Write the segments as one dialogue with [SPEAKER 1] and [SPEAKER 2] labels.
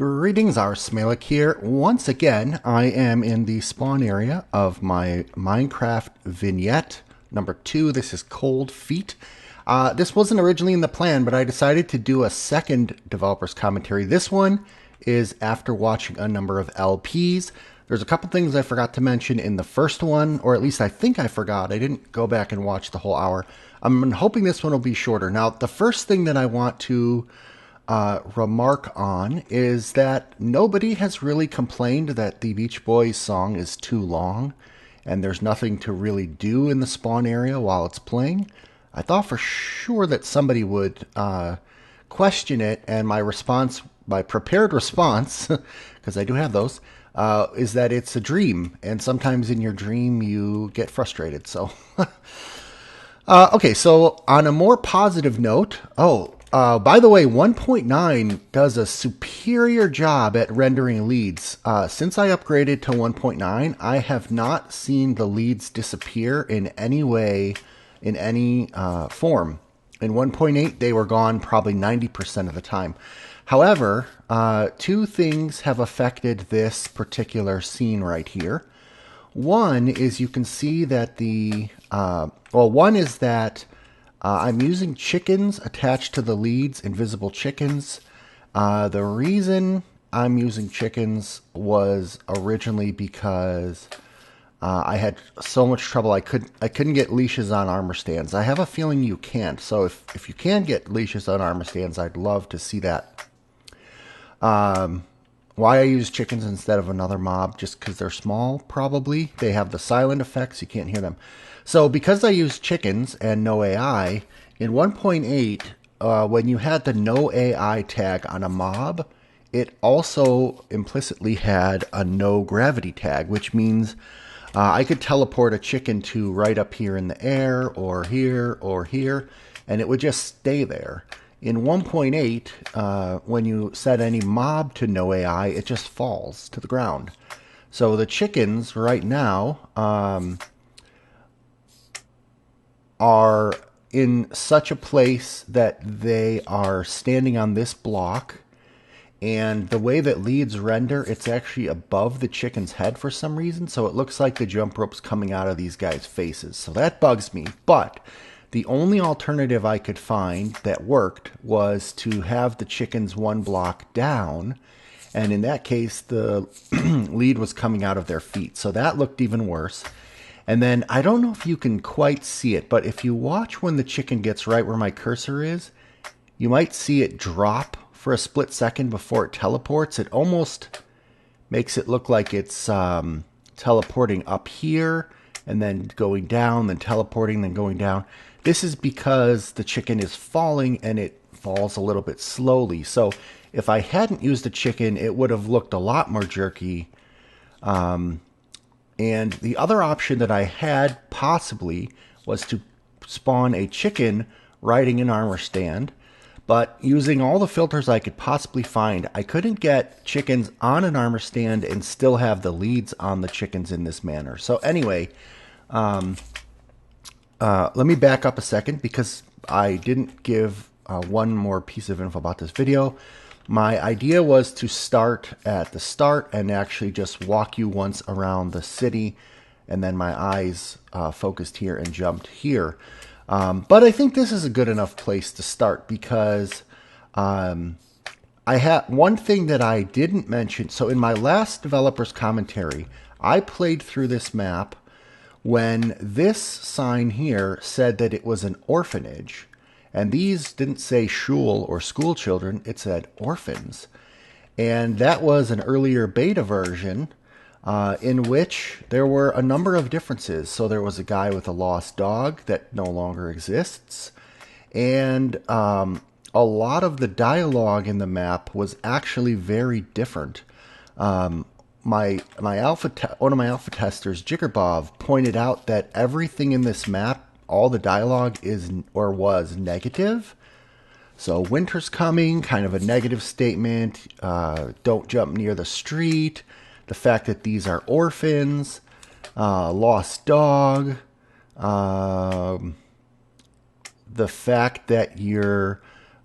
[SPEAKER 1] Greetings, our Smelik here. Once again, I am in the spawn area of my Minecraft Vignette number 2. This is Cold Feet. This wasn't originally in the plan, but I decided to do a second developer's commentary. This one is after watching a number of LPs. There's a couple things I forgot to mention in the first one, or at least I think I forgot. I didn't go back and watch the whole hour. I'm hoping this one will be shorter. Now, the first thing that I want to remark on is that nobody has really complained that the Beach Boys song is too long and there's nothing to really do in the spawn area while it's playing. I thought for sure that somebody would question it, and my prepared response, because I do have those, is that it's a dream, and sometimes in your dream you get frustrated. So, okay, so on a more positive note, by the way, 1.9 does a superior job at rendering leads. Since I upgraded to 1.9, I have not seen the leads disappear in any way, in any form. In 1.8, they were gone probably 90% of the time. However, two things have affected this particular scene right here. One is you can see that one is that I'm using chickens attached to the leads, invisible chickens. The reason I'm using chickens was originally because I had so much trouble I couldn't get leashes on armor stands. I have a feeling you can't. So if you can get leashes on armor stands, I'd love to see that. Why I use chickens instead of another mob, just because they're small, probably. They have the silent effects, you can't hear them. So because I use chickens and no AI, in 1.8, when you had the no AI tag on a mob, it also implicitly had a no gravity tag, which means I could teleport a chicken to right up here in the air, or here, and it would just stay there. In 1.8, when you set any mob to no AI, it just falls to the ground. So the chickens right now are in such a place that they are standing on this block, and the way that leads render, it's actually above the chicken's head for some reason, so it looks like the jump rope's coming out of these guys' faces. So that bugs me, but the only alternative I could find that worked was to have the chickens one block down, and in that case the lead was coming out of their feet, so that looked even worse. And then, I don't know if you can quite see it, but if you watch when the chicken gets right where my cursor is, you might see it drop for a split second before it teleports. It almost makes it look like it's teleporting up here, and then going down, then teleporting, then going down. This is because the chicken is falling, and it falls a little bit slowly. So, if I hadn't used the chicken, it would have looked a lot more jerky. And the other option that I had possibly was to spawn a chicken riding an armor stand, but using all the filters I could possibly find, I couldn't get chickens on an armor stand and still have the leads on the chickens in this manner. So anyway, let me back up a second because I didn't give one more piece of info about this video. My idea was to start at the start and actually just walk you once around the city, and then my eyes focused here and jumped here. But I think this is a good enough place to start because I had one thing that I didn't mention. So in my last developer's commentary, I played through this map when this sign here said that it was an orphanage. And these didn't say shul or school children, it said orphans. And that was an earlier beta version in which there were a number of differences. So there was a guy with a lost dog that no longer exists. And a lot of the dialogue in the map was actually very different. One of my alpha testers, Jiggerbob, pointed out that everything in this map, all the dialogue is or was negative. So winter's coming, kind of a negative statement. Don't jump near the street. The fact that these are orphans. Lost dog. The fact that you're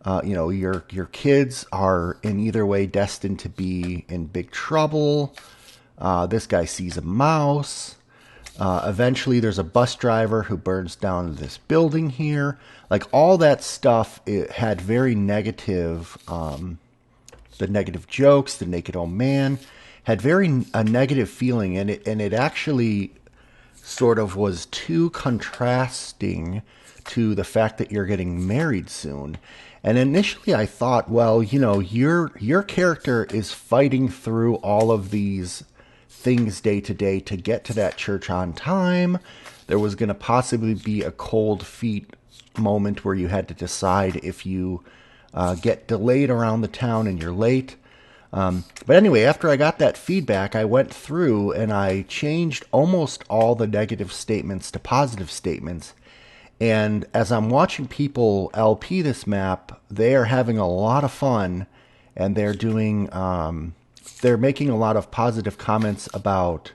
[SPEAKER 1] your kids are in either way destined to be in big trouble. This guy sees a mouse. Eventually, there's a bus driver who burns down this building here. Like all that stuff, it had very negative. The negative jokes, the naked old man, had very a negative feeling, and it actually sort of was too contrasting to the fact that you're getting married soon. And initially I thought, well, your character is fighting through all of these things day to day to get to that church on time. There was going to possibly be a cold feet moment where you had to decide if you get delayed around the town and you're late. But anyway, after I got that feedback, I went through and I changed almost all the negative statements to positive statements. And as I'm watching people LP this map, they are having a lot of fun, and they're making a lot of positive comments about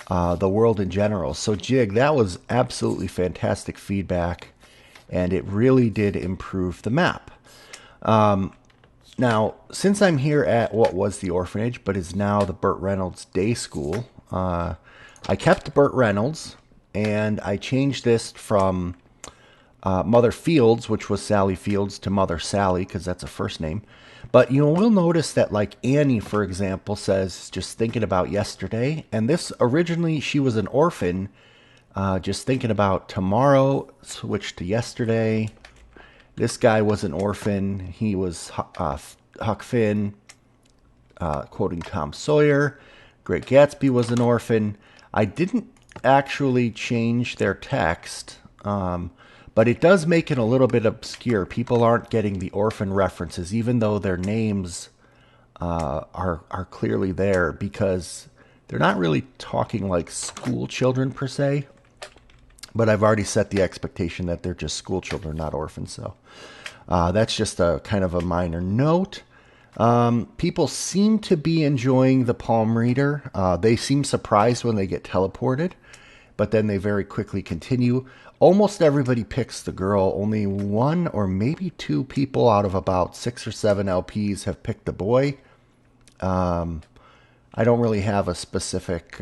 [SPEAKER 1] the world in general. So Jig, that was absolutely fantastic feedback, and it really did improve the map. Now, since I'm here at what was the orphanage, but is now the Burt Reynolds Day School, I kept Burt Reynolds, and I changed this from Mother Fields, which was Sally Fields, to Mother Sally, because that's a first name. But you will notice that, like Annie, for example, says, just thinking about yesterday. And this, originally, she was an orphan, just thinking about tomorrow, switched to yesterday. This guy was an orphan. He was Huck Finn, quoting Tom Sawyer. Great Gatsby was an orphan. I didn't actually change their text, but it does make it a little bit obscure. People aren't getting the orphan references, even though their names are clearly there, because they're not really talking like school children per se. But I've already set the expectation that they're just school children, not orphans. So that's just a kind of a minor note. People seem to be enjoying the palm reader. They seem surprised when they get teleported, but then they very quickly continue. Almost everybody picks the girl. Only one or maybe two people out of about 6 or 7 LPs have picked the boy. I don't really have a specific...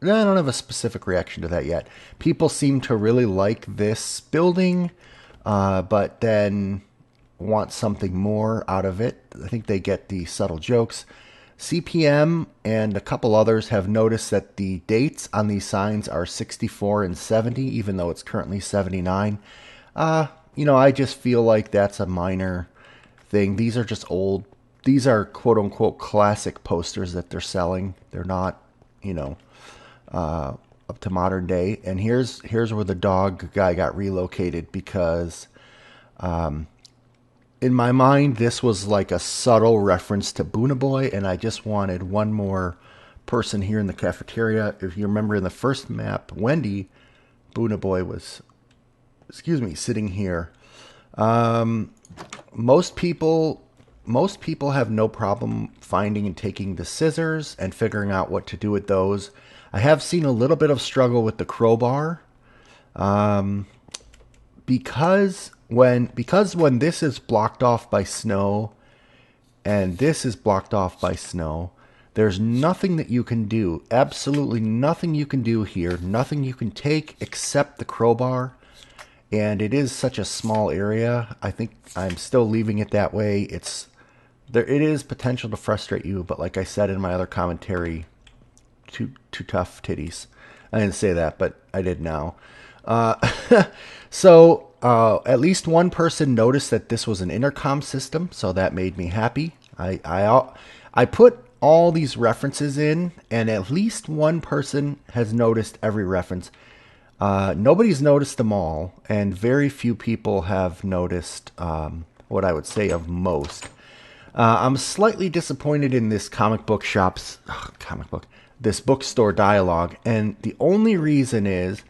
[SPEAKER 1] I don't have a specific reaction to that yet. People seem to really like this building, but then want something more out of it. I think they get the subtle jokes. CPM and a couple others have noticed that the dates on these signs are 64 and 70, even though it's currently 79. I just feel like that's a minor thing. These are just old. These are quote-unquote classic posters that they're selling. They're not, up to modern day. And here's where the dog guy got relocated, because in my mind this was like a subtle reference to Boona Boy, and I just wanted one more person here in the cafeteria. If you remember in the first map, Wendy, Boona Boy was sitting here. Most people have no problem finding and taking the scissors and figuring out what to do with those. I have seen a little bit of struggle with the crowbar, because when this is blocked off by snow and this is blocked off by snow, there's nothing that you can do. Absolutely nothing you can do here. Nothing you can take except the crowbar. And it is such a small area. I think I'm still leaving it that way. It is potential to frustrate you, but like I said in my other commentary, too tough titties. I didn't say that, but I did now. So at least one person noticed that this was an intercom system, so that made me happy. I put all these references in, and at least one person has noticed every reference. Nobody's noticed them all, and very few people have noticed what I would say of most. I'm slightly disappointed in this this bookstore dialogue, and the only reason is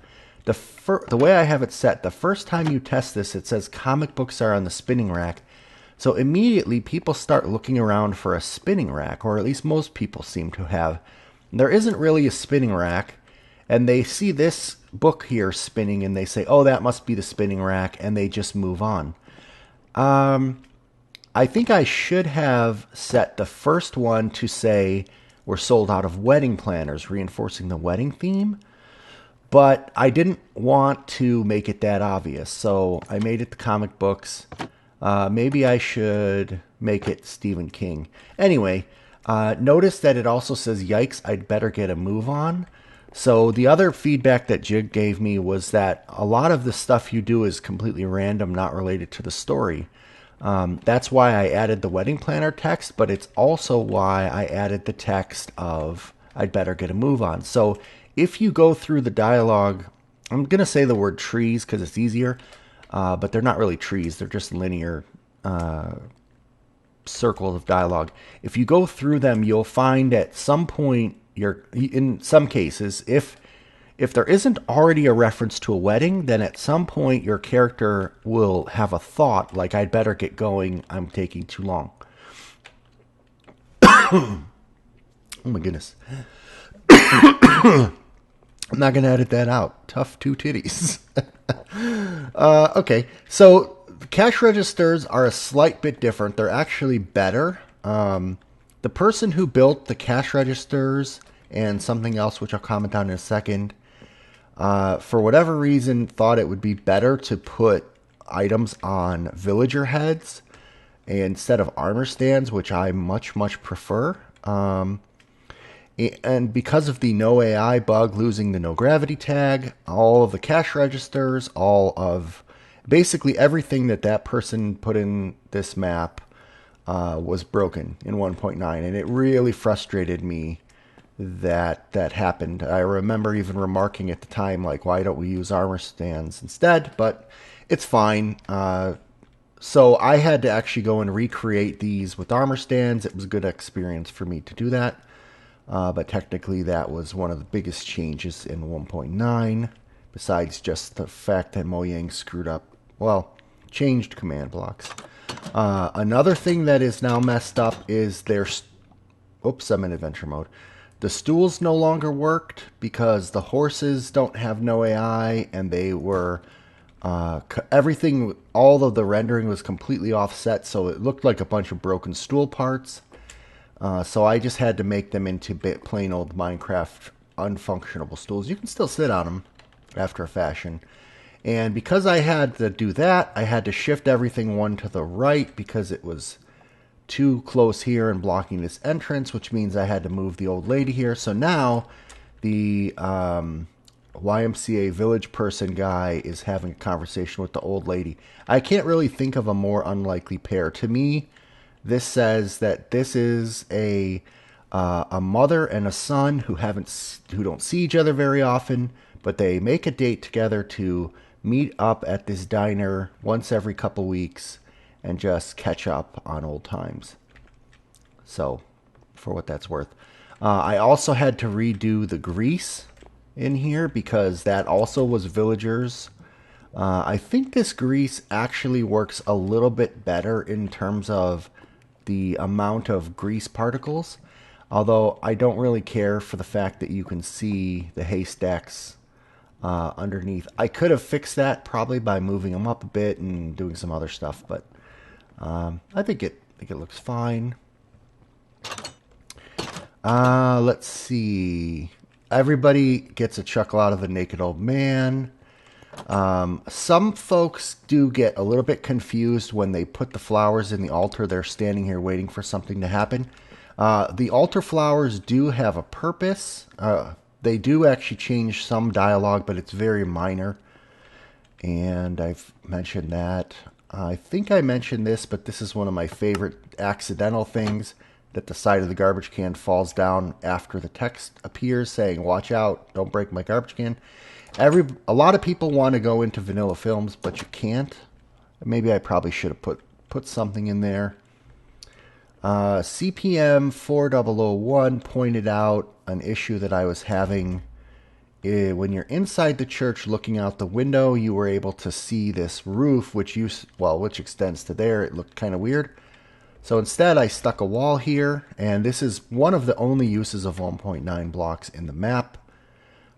[SPEAKER 1] the way I have it set. The first time you test this, it says comic books are on the spinning rack, so immediately people start looking around for a spinning rack, or at least most people seem to have. There isn't really a spinning rack, and they see this book here spinning, and they say, oh, that must be the spinning rack, and they just move on. I think I should have set the first one to say we're sold out of wedding planners, reinforcing the wedding theme. But I didn't want to make it that obvious, so I made it the comic books. Maybe I should make it Stephen King. Anyway, notice that it also says, yikes, I'd better get a move on. So the other feedback that Jig gave me was that a lot of the stuff you do is completely random, not related to the story. That's why I added the wedding planner text, but it's also why I added the text of I'd better get a move on. So if you go through the dialogue, I'm going to say the word trees because it's easier, but they're not really trees. They're just linear circles of dialogue. If you go through them, you'll find at some point, in some cases, if there isn't already a reference to a wedding, then at some point your character will have a thought like, I'd better get going, I'm taking too long. Oh my goodness. I'm not going to edit that out. Tough two titties. Okay, so the cash registers are a slight bit different. They're actually better. The person who built the cash registers and something else, which I'll comment on in a second, for whatever reason, thought it would be better to put items on villager heads instead of armor stands, which I much, much prefer. And because of the no AI bug losing the no gravity tag, all of the cash registers, all of basically everything that person put in this map was broken in 1.9. And it really frustrated me that happened. I remember even remarking at the time, like, why don't we use armor stands instead? But it's fine. So I had to actually go and recreate these with armor stands. It was a good experience for me to do that. But technically that was one of the biggest changes in 1.9, besides just the fact that Mojang screwed up, well, changed command blocks. Another thing that is now messed up is oops, I'm in adventure mode. The stools no longer worked because the horses don't have no AI, and they were, everything, all of the rendering was completely offset, so it looked like a bunch of broken stool parts. So I just had to make them into plain old Minecraft unfunctionable stools. You can still sit on them after a fashion. And because I had to do that, I had to shift everything one to the right because it was too close here and blocking this entrance, which means I had to move the old lady here. So now the YMCA village person guy is having a conversation with the old lady. I can't really think of a more unlikely pair. To me, this says that this is a mother and a son who don't see each other very often, but they make a date together to meet up at this diner once every couple weeks and just catch up on old times. So, for what that's worth. I also had to redo the grease in here because that also was villagers. I think this grease actually works a little bit better in terms of the amount of grease particles, although I don't really care for the fact that you can see the haystacks underneath. I could have fixed that probably by moving them up a bit and doing some other stuff, but I think it looks fine. Let's see. Everybody gets a chuckle out of the naked old man. Some folks do get a little bit confused when they put the flowers in the altar. They're standing here waiting for something to happen. The altar flowers do have a purpose. They do actually change some dialogue, but it's very minor. And I've mentioned that. I think I mentioned this, but this is one of my favorite accidental things, that the side of the garbage can falls down after the text appears saying, watch out, don't break my garbage can. A lot of people want to go into vanilla films, but you can't. Maybe I probably should have put something in there. CPM 4001 pointed out an issue that I was having. When you're inside the church looking out the window, you were able to see this roof, which extends to there. It looked kind of weird. So instead, I stuck a wall here, and this is one of the only uses of 1.9 blocks in the map,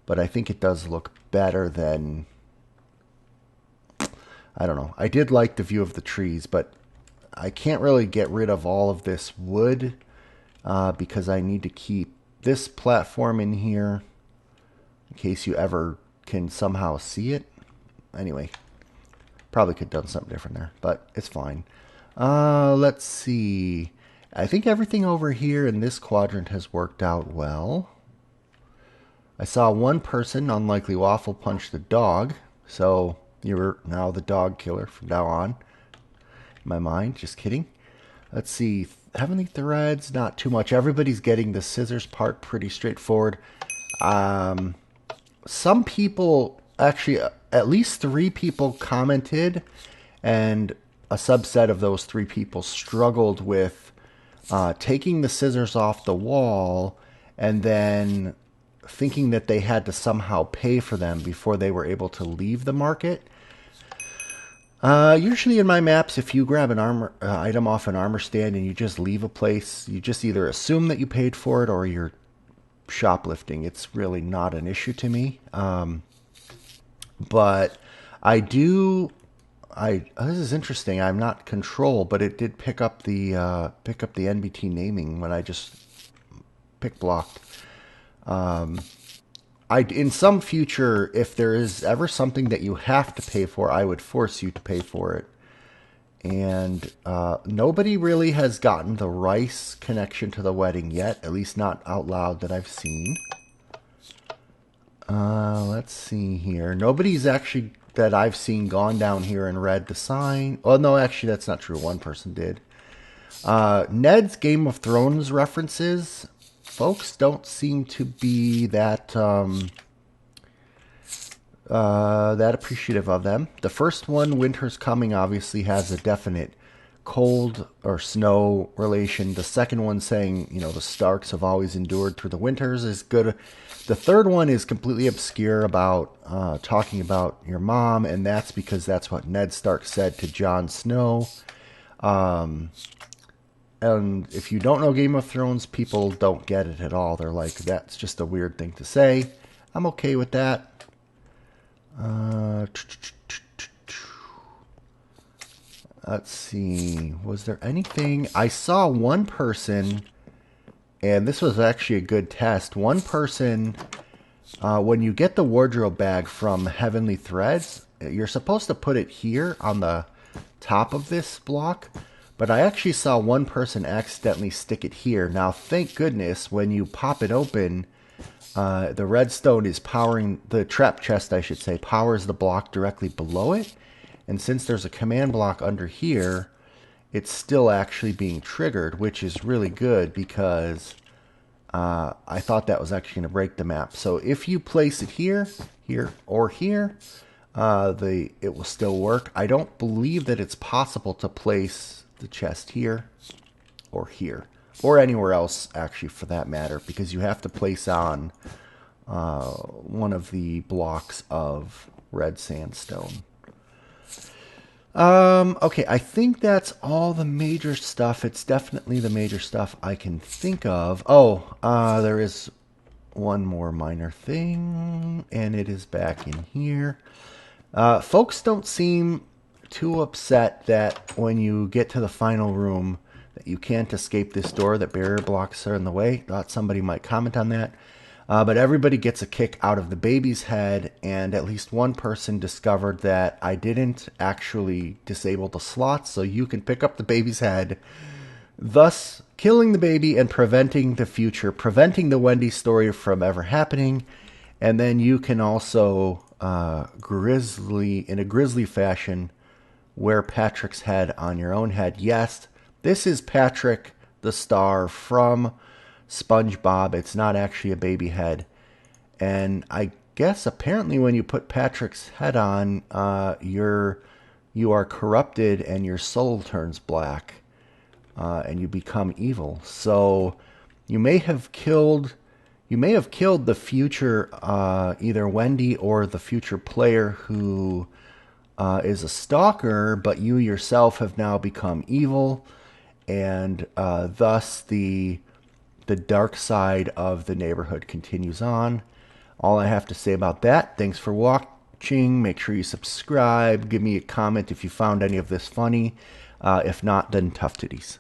[SPEAKER 1] but I think it does look better than I don't know. I did like the view of the trees, but I can't really get rid of all of this wood because I need to keep this platform in here in case you ever can somehow see it. Anyway, probably could have done something different there, but it's fine. Let's see. I think everything over here in this quadrant has worked out well. I saw one person, unlikely waffle, punch the dog. So you're now the dog killer from now on. In my mind, just kidding. Let's see. Heavenly threads, not too much. Everybody's getting the scissors part pretty straightforward. Some people, actually, at least 3 people commented, and a subset of those 3 people struggled with taking the scissors off the wall and then thinking that they had to somehow pay for them before they were able to leave the market. Usually in my maps, if you grab an armor item off an armor stand and you just leave a place, you just either assume that you paid for it or you're shoplifting. It's really not an issue to me. But I do. This is interesting. I'm not control, but it did pick up the NBT naming when I just pick blocked. In some future, if there is ever something that you have to pay for, I would force you to pay for it. And nobody really has gotten the rice connection to the wedding yet, at least not out loud that I've seen. Let's see here. Nobody's actually, that I've seen, gone down here and read the sign. Oh, no, actually, that's not true. One person did. Ned's Game of Thrones references, folks don't seem to be that that appreciative of them. The first one, Winter's Coming, obviously has a definite cold or snow relation. The second one, saying, you know, the Starks have always endured through the winters, is good. The third one is completely obscure, about talking about your mom, and that's because that's what Ned Stark said to Jon Snow. And if you don't know Game of Thrones, people don't get it at all. They're like, that's just a weird thing to say. I'm okay with that. Let's see. Was there anything? I saw one person, and this was actually a good test. One person, when you get the wardrobe bag from Heavenly Threads, you're supposed to put it here on the top of this block. But I actually saw one person accidentally stick it here. Now, thank goodness, when you pop it open, the redstone is powering, the trap chest, I should say, powers the block directly below it. And since there's a command block under here, it's still actually being triggered, which is really good because I thought that was actually going to break the map. So if you place it here, here, or here, it will still work. I don't believe that it's possible to place the chest here or anywhere else, actually, for that matter, because you have to place on one of the blocks of red sandstone. Okay, I think that's all the major stuff. It's definitely the major stuff I can think of. Oh, there is one more minor thing, and it is back in here. Folks don't seem too upset that when you get to the final room that you can't escape this door, that barrier blocks are in the way. Thought somebody might comment on that. But everybody gets a kick out of the baby's head, and at least one person discovered that I didn't actually disable the slots, so you can pick up the baby's head, thus killing the baby and preventing the Wendy story from ever happening. And then you can also, in a grisly fashion, wear Patrick's head on your own head. Yes, this is Patrick the Star from SpongeBob. It's not actually a baby head. And I guess apparently when you put Patrick's head on, you are corrupted and your soul turns black, and you become evil. So you may have killed the future, either Wendy or the future player who is a stalker, but you yourself have now become evil, and thus the dark side of the neighborhood continues on. All I have to say about that. Thanks for watching. Make sure you subscribe. Give me a comment if you found any of this funny. If not, then tough titties.